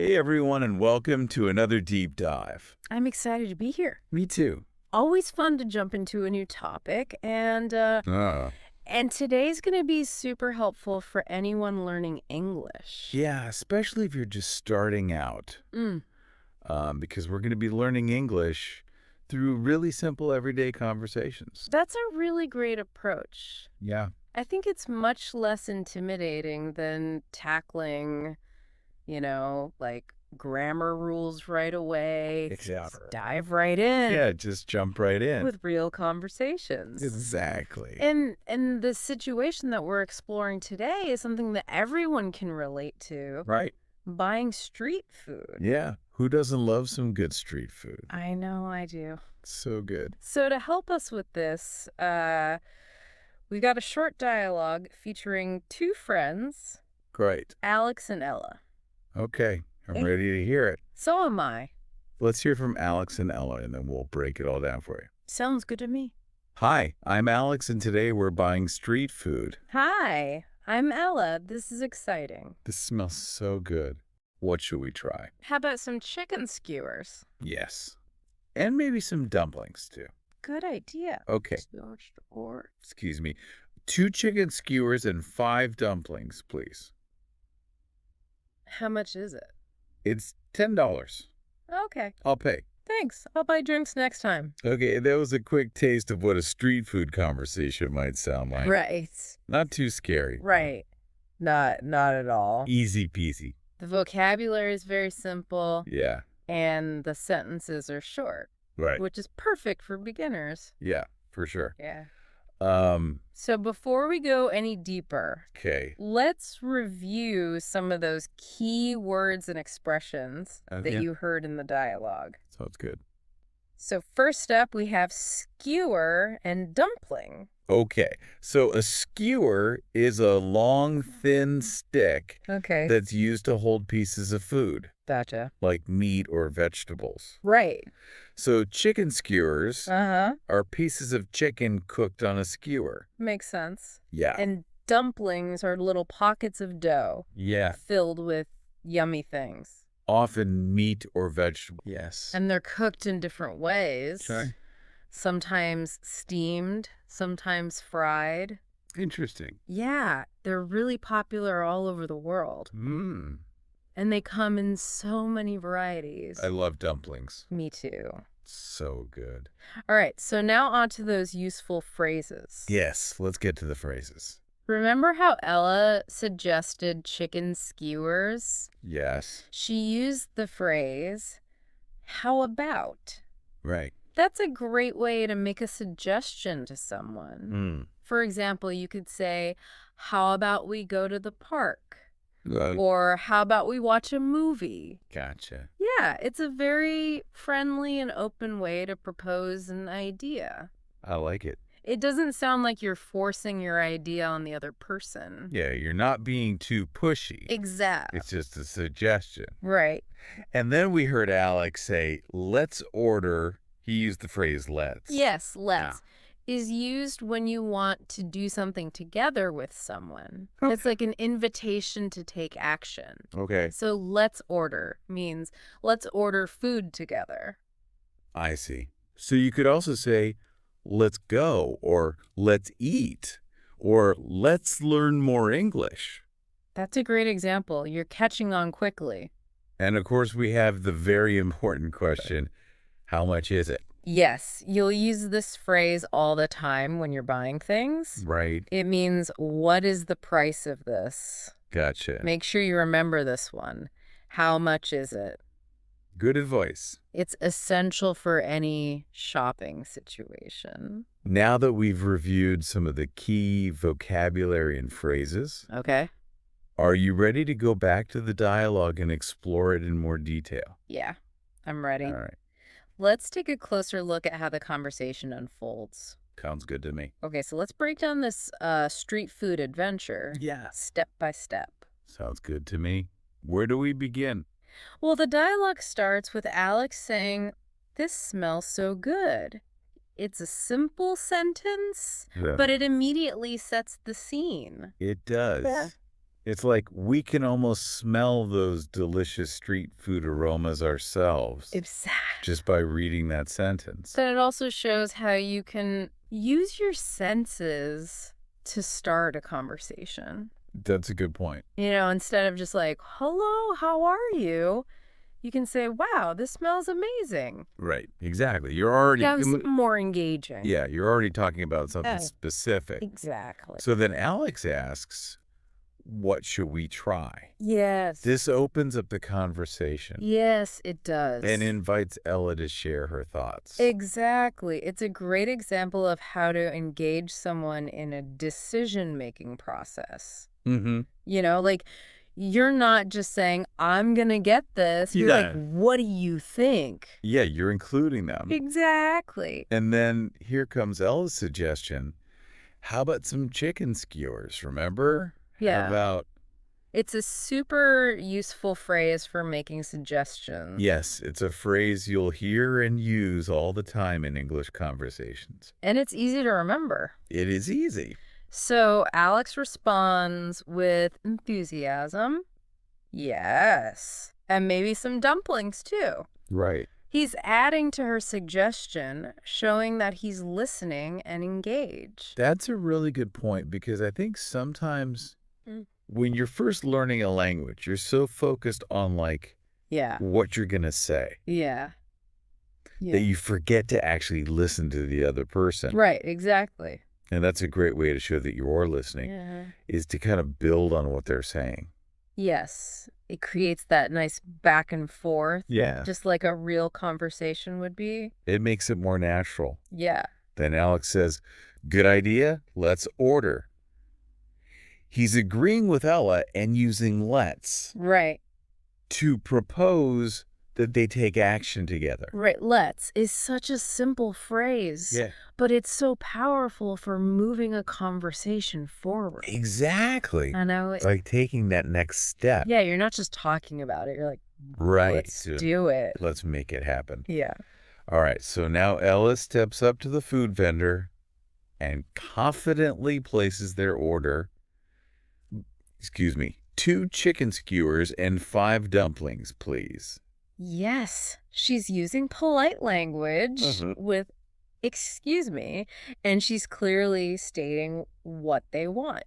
Hey everyone, and welcome to another deep dive. I'm excited to be here. Me too. Always fun to jump into a new topic, Ah, and today's going to be super helpful for anyone learning English. yeah, especially if you're just starting out, Mm, because we're going to be learning English through really simple everyday conversations. that's a really great approach. Yeah, I think it's much less intimidating than tackling, like grammar rules right away. Just exactly. dive right in Yeah, just jump right in. with real conversations. Exactly. And the situation that we're exploring today is something that everyone can relate to, Right. buying street food. Yeah. Who doesn't love some good street food? I know I do. So good. So to help us with this, we got a short dialogue featuring two friends, Great. Alex and Ella. Okay, I'm Eh? ready to hear it. So am I. Let's hear from Alex and Ella, and then we'll break it all down for you. Sounds good to me. Hi, I'm Alex, and today we're buying street food. Hi, I'm Ella. This is exciting. This smells so good. What should we try? How about some chicken skewers? Yes. And maybe some dumplings, too. Good idea. Okay, Or excuse me. 2 chicken skewers and 5 dumplings, please. how much is it? It's $10. Okay. I'll pay. Thanks. I'll buy drinks next time. Okay, that was a quick taste of what a street food conversation might sound like. Right. Not too scary. Right. Not at all. Easy peasy. The vocabulary is very simple Yeah, and the sentences are short, right. which is perfect for beginners. Yeah, for sure. Yeah. Um, So before we go any deeper, okay. let's review some of those key words and expressions that Yeah. you heard in the dialogue. Sounds good. So first up, we have skewer and dumpling. Okay, so a skewer is a long, thin stick Okay. that's used to hold pieces of food, Gotcha. like meat or vegetables. Right. So chicken skewers Uh-huh. are pieces of chicken cooked on a skewer. Makes sense. Yeah. And dumplings are little pockets of dough Yeah. filled with yummy things. Often meat or vegetable. Yes. And they're cooked in different ways. Okay. Sometimes steamed, sometimes fried. Interesting. Yeah, they're really popular all over the world. Mmm. And they come in so many varieties. I love dumplings. Me too. So good. All right, so now on to those useful phrases. Yes, let's get to the phrases. Remember how Ella suggested chicken skewers? Yes. She used the phrase, how about? Right. That's a great way to make a suggestion to someone. Mm. For example, you could say, how about we go to the park? Uh, Or how about we watch a movie? Gotcha. Yeah, it's a very friendly and open way to propose an idea. I like it. It doesn't sound like you're forcing your idea on the other person. Yeah, you're not being too pushy. Exactly. It's just a suggestion. Right. And then we heard Alex say, let's order. He used the phrase let's. Yes, let's is used when you want to do something together with someone. Okay. It's like an invitation to take action. Okay. So let's order means let's order food together. I see. So you could also say, let's go, or let's eat, or let's learn more English. That's a great example. You're catching on quickly. And of course, we have the very important question, how much is it? Yes, you'll use this phrase all the time when you're buying things. Right. It means, what is the price of this? Gotcha. Make sure you remember this one. How much is it? Good advice. It's essential for any shopping situation. Now that we've reviewed some of the key vocabulary and phrases, Okay? are you ready to go back to the dialogue and explore it in more detail? Yeah, I'm ready. All right. Let's take a closer look at how the conversation unfolds. Sounds good to me. Okay, so let's break down this street food adventure step by step. Sounds good to me. Where do we begin? Well, the dialogue starts with Alex saying, "This smells so good." It's a simple sentence, Yeah. but it immediately sets the scene. It does. Yeah. It's like we can almost smell those delicious street food aromas ourselves Exactly. just by reading that sentence. Then it also shows how you can use your senses to start a conversation. That's a good point. Instead of just like, hello, how are you? You can say, wow, this smells amazing. Right. Exactly. You're already That was more engaging. Yeah, you're already talking about something Yeah. specific. Exactly. So then Alex asks, what should we try? Yes. This opens up the conversation. Yes, it does. And invites Ella to share her thoughts. Exactly. It's a great example of how to engage someone in a decision-making process. Mm-hmm. Like, you're not just saying, I'm going to get this. You're like, Yeah. what do you think? Yeah, you're including them. Exactly. And then here comes Ella's suggestion. How about some chicken skewers, remember? Yeah. How about... It's a super useful phrase for making suggestions. Yes, it's a phrase you'll hear and use all the time in English conversations. And it's easy to remember. It is easy. So Alex responds with enthusiasm. Yes. And maybe some dumplings, too. Right. He's adding to her suggestion, showing that he's listening and engaged. That's a really good point, because I think sometimes when you're first learning a language, you're so focused on, like, what you're going to say. Yeah. That you forget to actually listen to the other person. Right, exactly. And that's a great way to show that you're listening, is to kind of build on what they're saying. Yes. It creates that nice back and forth. Yeah. Just like a real conversation would be. It makes it more natural. Yeah. Then Alex says, good idea, let's order. He's agreeing with Ella and using let's. Right. To propose that they take action together. Right. Let's is such a simple phrase. Yeah. But it's so powerful for moving a conversation forward. Exactly. I know. It's like taking that next step. Yeah, you're not just talking about it. You're like, right. Let's do it. Let's make it happen. Yeah. All right. So now Ella steps up to the food vendor and confidently places their order. 2 chicken skewers and 5 dumplings, please. Yes. She's using polite language with excuse me, and she's clearly stating what they want.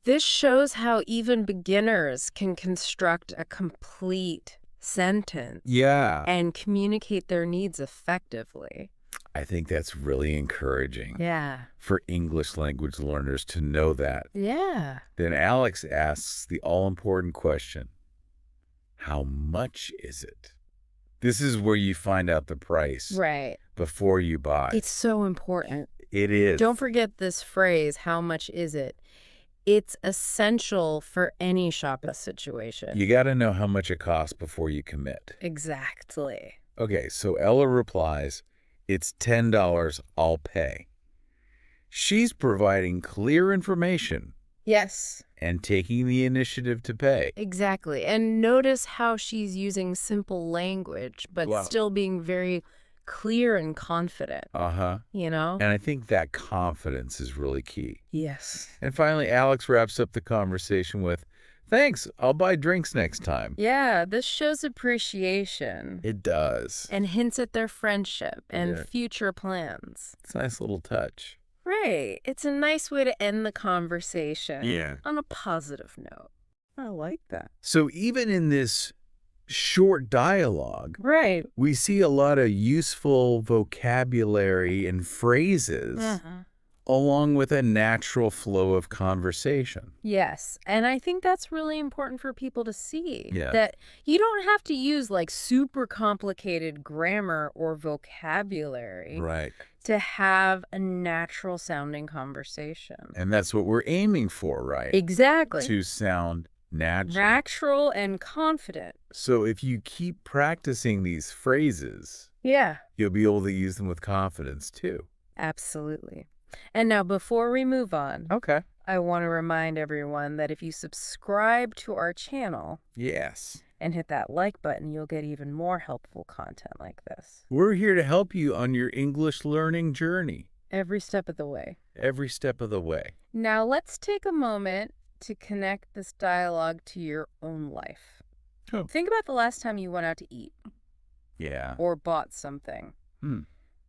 This shows how even beginners can construct a complete sentence. Yeah. And communicate their needs effectively. I think that's really encouraging. Yeah. For English language learners to know that. Yeah. Then Alex asks the all-important question, how much is it? This is where you find out the price. Right. Before you buy. It's so important. It is. Don't forget this phrase, how much is it? It's essential for any shopping situation. You got to know how much it costs before you commit. Exactly. Okay, so Ella replies, it's $10, I'll pay. She's providing clear information. Yes. And taking the initiative to pay. Exactly. And notice how she's using simple language, but still being very clear and confident. And I think that confidence is really key. Yes. And finally, Alex wraps up the conversation with, thanks, I'll buy drinks next time. Yeah, this shows appreciation. It does. And hints at their friendship and future plans. It's a nice little touch. Right. It's a nice way to end the conversation. Yeah. On a positive note. I like that. So even in this short dialogue, right, we see a lot of useful vocabulary and phrases along with a natural flow of conversation. Yes. And I think that's really important for people to see. Yeah. That you don't have to use like super complicated grammar or vocabulary. Right. To have a natural sounding conversation. And that's what we're aiming for, right? Exactly. To sound natural. Natural and confident. So if you keep practicing these phrases, you'll be able to use them with confidence too. Absolutely. And now before we move on, okay, I want to remind everyone that if you subscribe to our channel, and hit that like button, you'll get even more helpful content like this. We're here to help you on your English learning journey. Every step of the way. Every step of the way. Now let's take a moment to connect this dialogue to your own life. Oh. Think about the last time you went out to eat. Yeah. Or bought something.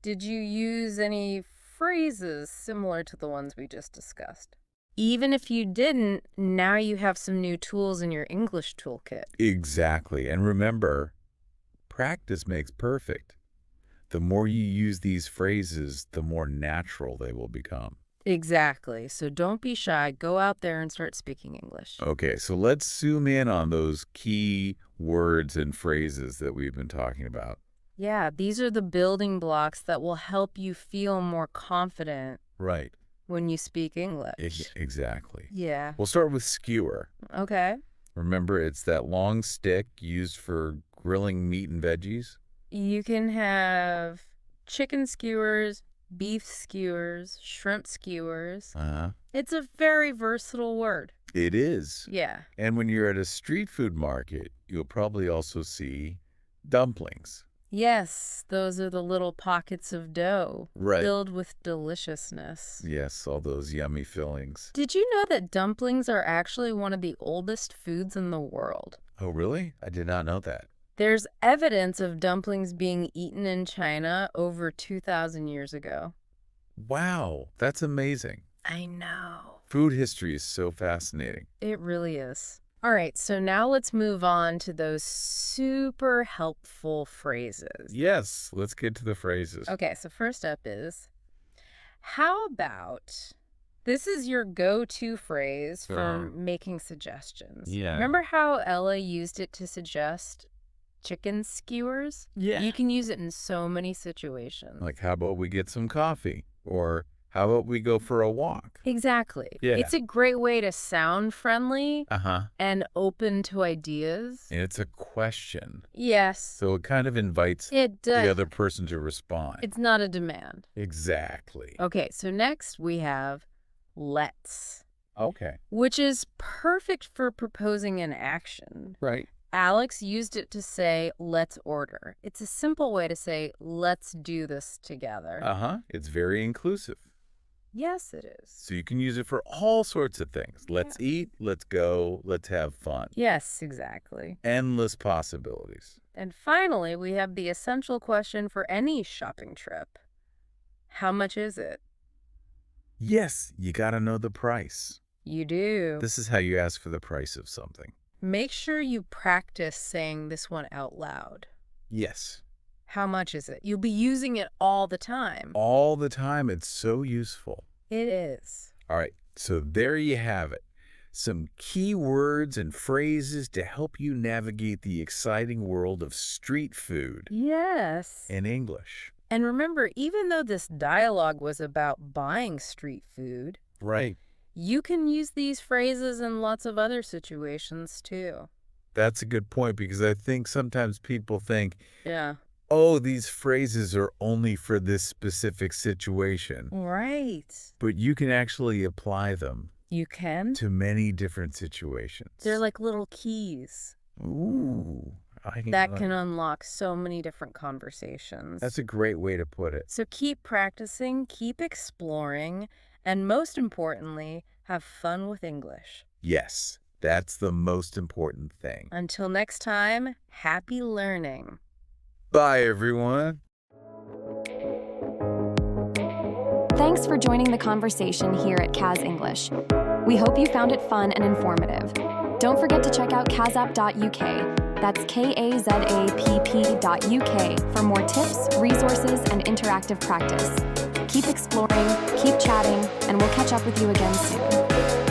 Did you use any phrases similar to the ones we just discussed? Even if you didn't, now you have some new tools in your English toolkit. Exactly. And remember, practice makes perfect. The more you use these phrases, the more natural they will become. Exactly. So don't be shy. Go out there and start speaking English. Okay, so let's zoom in on those key words and phrases that we've been talking about. Yeah, these are the building blocks that will help you feel more confident. Right. When you speak English. Exactly. Yeah. We'll start with skewer. Okay. Remember, it's that long stick used for grilling meat and veggies. You can have chicken skewers, beef skewers, shrimp skewers. It's a very versatile word. It is. Yeah. And when you're at a street food market, you'll probably also see dumplings. Yes, those are the little pockets of dough filled with deliciousness. Yes, all those yummy fillings. Did you know that dumplings are actually one of the oldest foods in the world? Oh, really? I did not know that. There's evidence of dumplings being eaten in China over 2,000 years ago. Wow, that's amazing. I know. Food history is so fascinating. It really is. All right, so now let's move on to those super helpful phrases. Yes, let's get to the phrases. Okay, so first up is, how about, this is your go-to phrase for making suggestions. Yeah. Remember how Ella used it to suggest chicken skewers? Yeah. You can use it in so many situations. Like, how about we get some coffee? Or how about we go for a walk? Exactly. Yeah. It's a great way to sound friendly Uh-huh. and open to ideas. And it's a question. Yes. So it kind of invites the other person to respond. It's not a demand. Exactly. Okay, so next we have let's. Okay. Which is perfect for proposing an action. Right. Alex used it to say, let's order. It's a simple way to say, let's do this together. Uh-huh. It's very inclusive. Yes, it is. So you can use it for all sorts of things. Let's eat, let's go, let's have fun. Yes, exactly. Endless possibilities. And finally, we have the essential question for any shopping trip. How much is it? Yes, you got to know the price. You do. This is how you ask for the price of something. Make sure you practice saying this one out loud. Yes. How much is it? You'll be using it all the time. All the time. It's so useful. It is. All right. So there you have it. Some key words and phrases to help you navigate the exciting world of street food. Yes. In English. And remember, even though this dialogue was about buying street food, right, you can use these phrases in lots of other situations too. That's a good point, because I think sometimes people think, yeah, oh, these phrases are only for this specific situation. Right. But you can actually apply them. You can? To many different situations. They're like little keys. Ooh. That can unlock so many different conversations. That's a great way to put it. So keep practicing, keep exploring, and most importantly, have fun with English. Yes, that's the most important thing. Until next time, happy learning. Bye, everyone. Thanks for joining the conversation here at Kaz English. We hope you found it fun and informative. Don't forget to check out kazapp.uk. That's kazapp.uk for more tips, resources, and interactive practice. Keep exploring, keep chatting, and we'll catch up with you again soon.